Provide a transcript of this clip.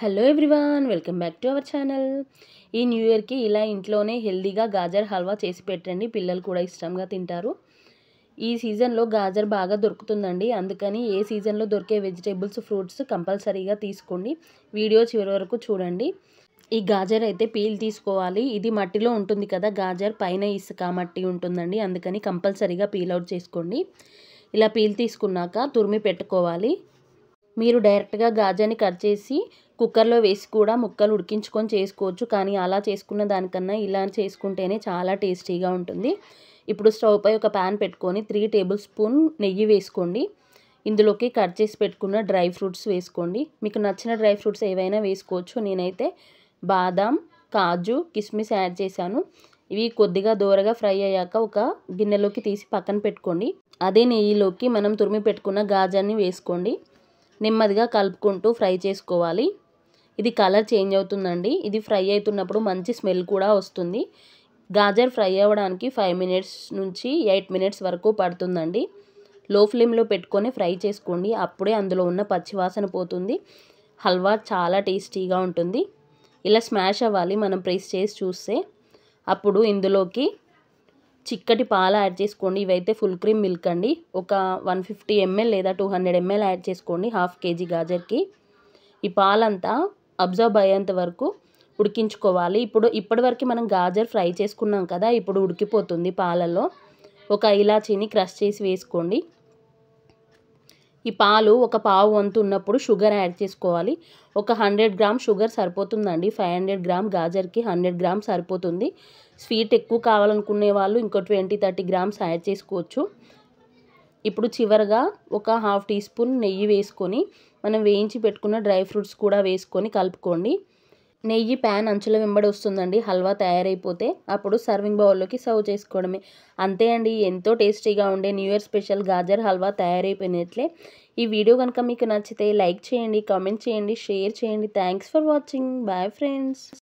Hello everyone, welcome back to our channel. ఈ new ఇయర్కి ఇలా ఇంట్లోనే హెల్దీగా గాజర్ హల్వా చేసి పెట్టండి. పిల్లలు కూడా ఇష్టంగా తింటారు. ఈ సీజన్లో గాజర్ బాగా దొరుకుతుందండి. అందుకని ఏ సీజన్లో దొరికే వెజిటేబుల్స్, ఫ్రూట్స్ కంపల్సరీగా తీసుకోండి. వీడియో చివరి వరకు చూడండి. ఈ గాజర్ అయితే పీల్ తీసుకోవాలి. ఇది మట్టిలో ఉంటుంది కదా గాజర్, పైన ఇసుక మట్టి ఉంటుందండి. అందుకని కంపల్సరీగా పీల్ అవుట్ చేసుకోండి. ఇలా పీల్ తీసుకున్నాక తురిమి పెట్టుకోవాలి. మీరు డైరెక్ట్గా గాజర్ని కట్ చేసి కుక్కర్లో వేసి కూడా ముక్కలు ఉడికించుకొని చేసుకోవచ్చు. కానీ అలా చేసుకున్న దానికన్నా ఇలా చేసుకుంటేనే చాలా టేస్టీగా ఉంటుంది. ఇప్పుడు స్టవ్ పై ఒక ప్యాన్ పెట్టుకొని 3 టేబుల్ స్పూన్ నెయ్యి వేసుకోండి. ఇందులోకి కట్ చేసి పెట్టుకున్న డ్రై ఫ్రూట్స్ వేసుకోండి. మీకు నచ్చిన డ్రై ఫ్రూట్స్ ఏవైనా వేసుకోవచ్చు. నేనైతే బాదాం, కాజు, కిస్మిస్ యాడ్ చేశాను. ఇవి కొద్దిగా దోరగా ఫ్రై అయ్యాక ఒక గిన్నెలోకి తీసి పక్కన పెట్టుకోండి. అదే నెయ్యిలోకి మనం తురిమి పెట్టుకున్న గాజర్ని వేసుకోండి. నెమ్మదిగా కలుపుకుంటూ ఫ్రై చేసుకోవాలి. ఇది కలర్ చేంజ్ అవుతుందండి. ఇది ఫ్రై అవుతున్నప్పుడు మంచి స్మెల్ కూడా వస్తుంది. గాజర్ ఫ్రై అవ్వడానికి 5 మినిట్స్ నుంచి 8 మినిట్స్ వరకు పడుతుందండి. లో ఫ్లేమ్లో పెట్టుకొని ఫ్రై చేసుకోండి. అప్పుడే అందులో ఉన్న పచ్చివాసన పోతుంది. హల్వా చాలా టేస్టీగా ఉంటుంది. ఇలా స్మాష్ అవ్వాలి మనం ప్రెస్ చేసి చూస్తే. అప్పుడు ఇందులోకి చిక్కటి పాలు యాడ్ చేసుకోండి. ఇవైతే ఫుల్ క్రీమ్ మిల్క్ అండి. ఒక 150 ml లేదా 200 ml యాడ్ చేసుకోండి హాఫ్ కేజీ గాజర్కి. ఈ పాలంతా అబ్జర్వ్ అయ్యేంత వరకు ఉడికించుకోవాలి. ఇప్పటివరకు మనం గాజర్ ఫ్రై చేసుకున్నాం కదా, ఇప్పుడు ఉడికిపోతుంది పాలలో. ఒక ఇలాచీని క్రష్ చేసి వేసుకోండి. ఈ పాలు ఒక పావు వంతు ఉన్నప్పుడు షుగర్ యాడ్ చేసుకోవాలి. ఒక 100 గ్రామ్ షుగర్ సరిపోతుందండి. 500 గ్రామ్ గాజర్కి 100 గ్రామ్ సరిపోతుంది. స్వీట్ ఎక్కువ కావాలనుకునే వాళ్ళు ఇంకో 20-30 గ్రామ్స్ యాడ్ చేసుకోవచ్చు. ఇప్పుడు చివరగా ఒక హాఫ్ టీ స్పూన్ నెయ్యి వేసుకొని మనం వేయించి పెట్టుకున్న డ్రై ఫ్రూట్స్ కూడా వేసుకొని కలుపుకోండి. నెయ్యి ప్యాన్ అంచుల వెంబడి వస్తుందండి హల్వా తయారైపోతే. అప్పుడు సర్వింగ్ బౌల్లోకి సర్వ్ చేసుకోవడమే. అంతే అండి, ఎంతో టేస్టీగా ఉండే new year special gajar halwa తయారైపోయినట్లే. ఈ వీడియో కనుక మీకు నచ్చితే లైక్ చేయండి, కామెంట్ చేయండి, షేర్ చేయండి. Thanks for watching. Bye friends.